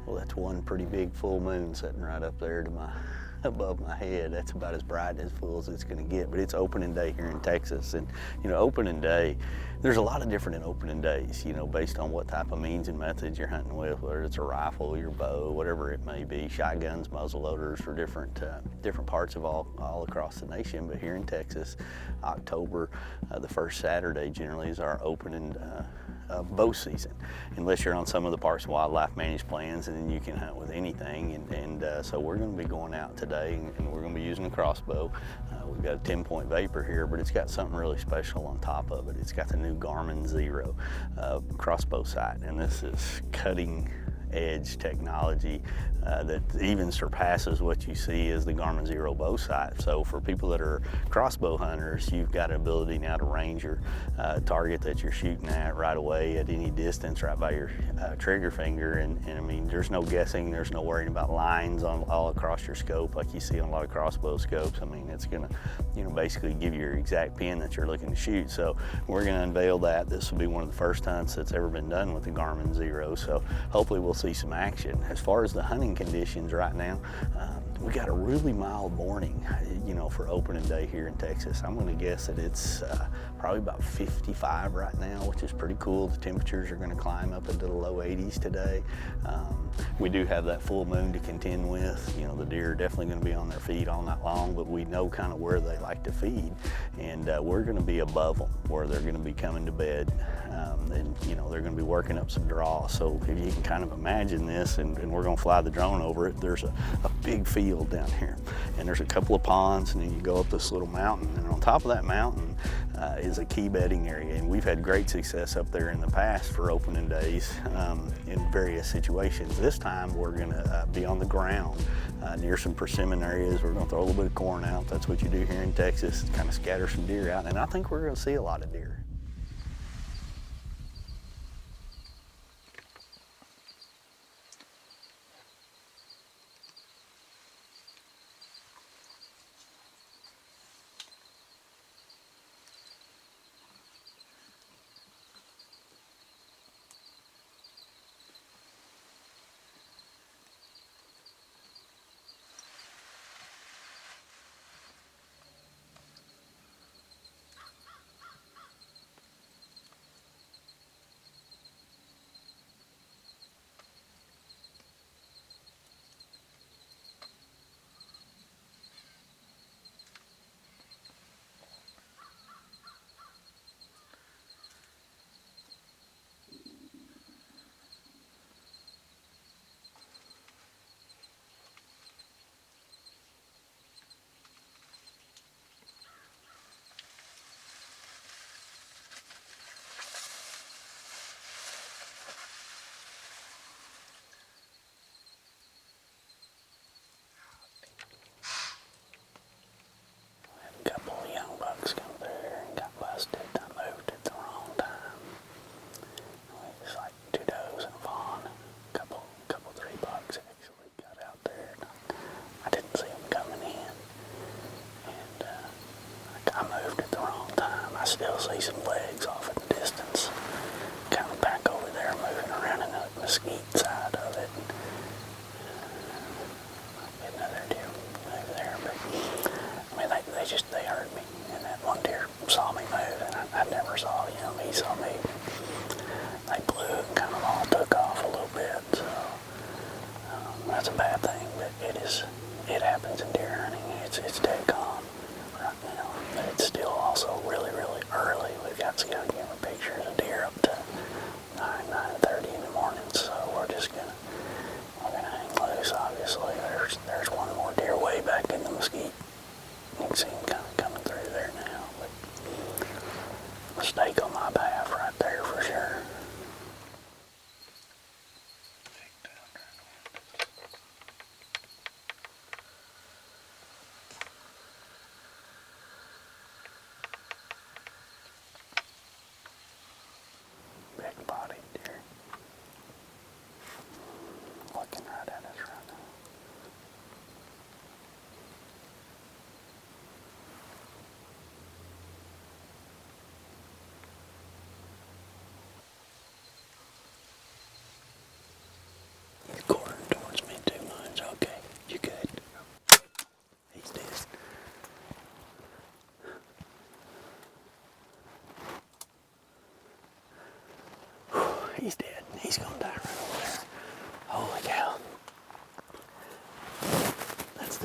Well, that's one pretty big full moon sitting right up there to my above my head. That's about as bright and as full as it's going to get. But it's opening day here in Texas, and you know, opening day, there's a lot of different in opening days, you know, based on what type of means and methods you're hunting with, whether it's a rifle, your bow, whatever it may be, shotguns, muzzle loaders for different parts of all across the nation. But here in Texas, October, the first Saturday generally is our opening bow season, unless you're on some of the Parks and Wildlife managed plans, and then you can hunt with anything. And so we're going to be going out today, and we're going to be using a crossbow. We've got a TenPoint Vapor here, but it's got something really special on top of it. It's got the new Garmin Xero crossbow sight, and this is cutting edge technology that even surpasses what you see as the Garmin Xero bow sight. So for people that are crossbow hunters, you've got an ability now to range your target that you're shooting at right away at any distance right by your trigger finger, and I mean, there's no guessing, there's no worrying about lines all across your scope like you see on a lot of crossbow scopes. I mean, it's gonna, you know, basically give you your exact pin that you're looking to shoot. So we're gonna unveil that. This will be one of the first hunts that's ever been done with the Garmin Xero, so hopefully we'll see some action. As far as the hunting conditions right now, we got a really mild morning, you know, for opening day here in Texas. I'm gonna guess that it's probably about 55 right now, which is pretty cool. The temperatures are gonna climb up into the low 80s today. We do have that full moon to contend with. You know, the deer are definitely gonna be on their feet all night long, but we know kind of where they like to feed, and we're gonna be above them where they're gonna be coming to bed. And you know, they're gonna be working up some draw. So if you can kind of imagine this, and we're gonna fly the drone over it, there's a big field down here, and there's a couple of ponds, and then you go up this little mountain, and on top of that mountain is a key bedding area. And we've had great success up there in the past for opening days in various situations. This time we're gonna be on the ground near some persimmon areas. We're gonna throw a little bit of corn out. That's what you do here in Texas, kind of scatter some deer out, and I think we're gonna see a lot of deer. Still see some legs off in the distance, kind of back over there, moving around in the mesquite side of it. Another deer over there, but I mean, they heard me, and that one deer saw me move, and I never saw him. He saw me. They blew and kind of all took off a little bit, so that's a bad thing, but it happens in deer hunting. It's dead calm right now, but it's still also really, really early. We've got scout camera pictures of deer up to 9:30 in the morning, so we're gonna hang loose. Obviously, there's one more deer way back in the mesquite. You can see him kind of coming through there now, but mistake on my behalf right there for sure.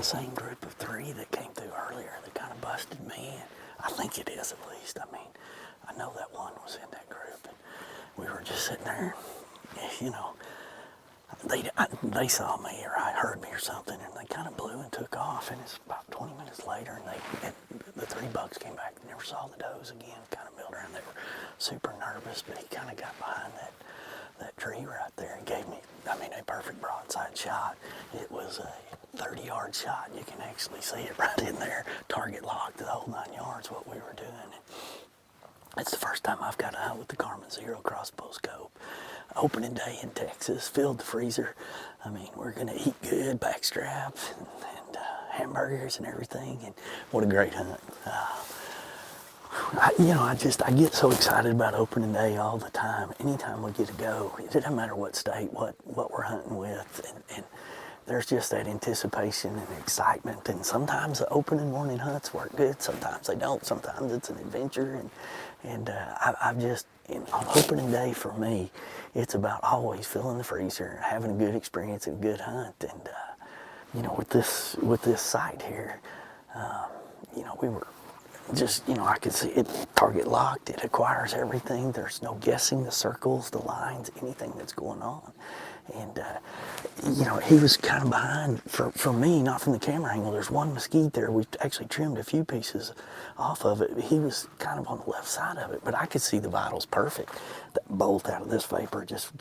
the same group of 3 that came through earlier that kind of busted me in? I think it is, at least. I mean, I know that one was in that group, and we were just sitting there, you know, they saw me or I heard me or something, and they kind of blew and took off, and it's about 20 minutes later, and the 3 bucks came back and never saw the does again, kind of milled around. They were super nervous, but he kind of got behind that tree right there and gave me, I mean, a perfect broadside shot. It was a 30-yard shot. You can actually see it right in there, target locked, the whole 9 yards, what we were doing. It's the first time I've got to hunt with the Garmin Xero Crossbow scope. Opening day in Texas, filled the freezer. I mean, we're gonna eat good, backstraps and hamburgers and everything, and what a great hunt. I get so excited about opening day all the time. Anytime we get to go, it doesn't matter what state, what we're hunting with, and there's just that anticipation and excitement. And sometimes the opening morning hunts work good, sometimes they don't. Sometimes it's an adventure, and I've just, on opening day for me, it's about always filling the freezer, having a good experience and a good hunt. And with this site here, we were just, I could see it target locked. It acquires everything. There's no guessing the circles, the lines, anything that's going on. And he was kind of behind for me, not from the camera angle. There's one mesquite there. We actually trimmed a few pieces off of it. He was kind of on the left side of it, but I could see the vitals perfect. That bolt out of this vapor just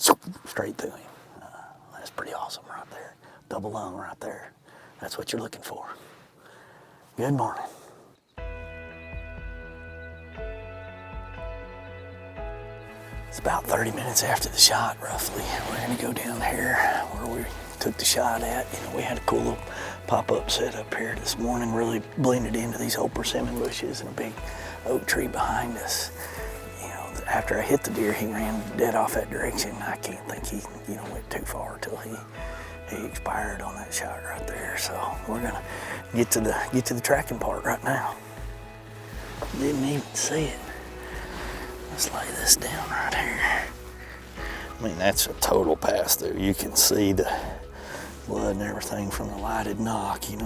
straight through him. That's pretty awesome right there. Double lung right there. That's what you're looking for. Good morning. It's about 30 minutes after the shot, roughly. We're gonna go down here where we took the shot at. We had a cool little pop-up set up here this morning, really blended into these old persimmon bushes and a big oak tree behind us. After I hit the deer, he ran dead off that direction. I can't think he, went too far till he expired on that shot right there. So we're gonna get to the tracking part right now. Didn't even see it. Let's lay this down right here. I mean, that's a total pass through. You can see the blood and everything from the lighted knock, it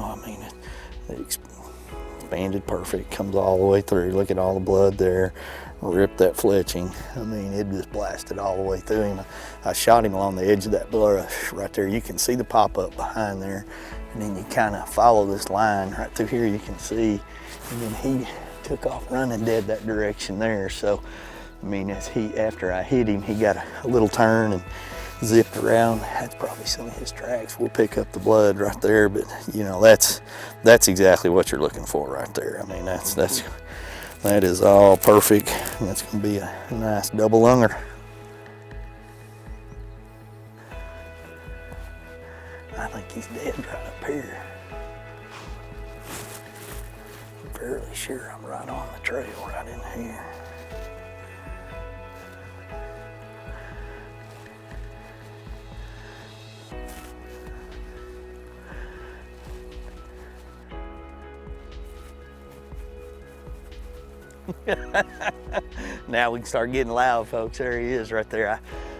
expanded perfect, comes all the way through. Look at all the blood there. Ripped that fletching. I mean, it just blasted all the way through him. I shot him along the edge of that brush right there. You can see the pop-up behind there, and then you kind of follow this line right through here. You can see, and then he took off running dead that direction there. So, I mean, after I hit him, he got a little turn and zipped around. That's probably some of his tracks. We'll pick up the blood right there, but that's exactly what you're looking for right there. I mean, that is all perfect. That's gonna be a nice double lunger. I think he's dead right up here. I'm fairly sure I'm right on the trail right in here. Now we can start getting loud, folks. There he is right there.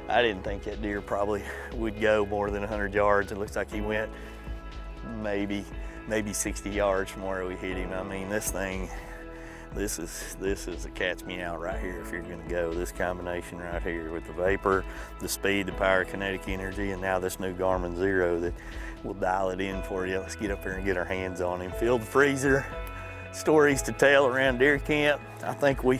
I didn't think that deer probably would go more than 100 yards. It looks like he went maybe 60 yards from where we hit him. I mean, this is a catch me out right here if you're gonna go. This combination right here with the vapor, the speed, the power, kinetic energy, and now this new Garmin Xero that will dial it in for you. Let's get up here and get our hands on him. Fill the freezer. Stories to tell around deer camp. I think we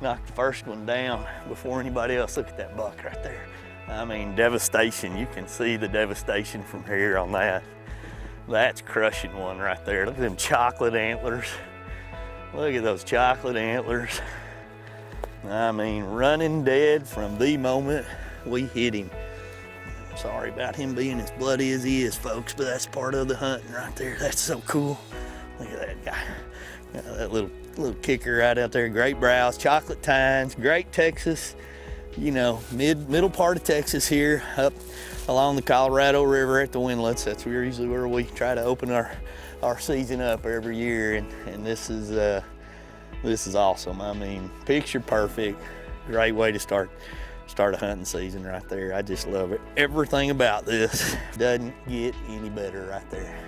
knocked the first one down before anybody else. Look at that buck right there. I mean, devastation. You can see the devastation from here on that. That's crushing one right there. Look at them chocolate antlers. Look at those chocolate antlers. I mean, running dead from the moment we hit him. I'm sorry about him being as bloody as he is, folks, but that's part of the hunting right there. That's so cool. Look at that guy. That little kicker right out there. Great browse, chocolate tines, great Texas, middle part of Texas here, up along the Colorado River at the windlets. That's usually where we try to open our season up every year, and this is awesome. I mean, picture perfect. Great way to start a hunting season right there. I just love it. Everything about this doesn't get any better right there.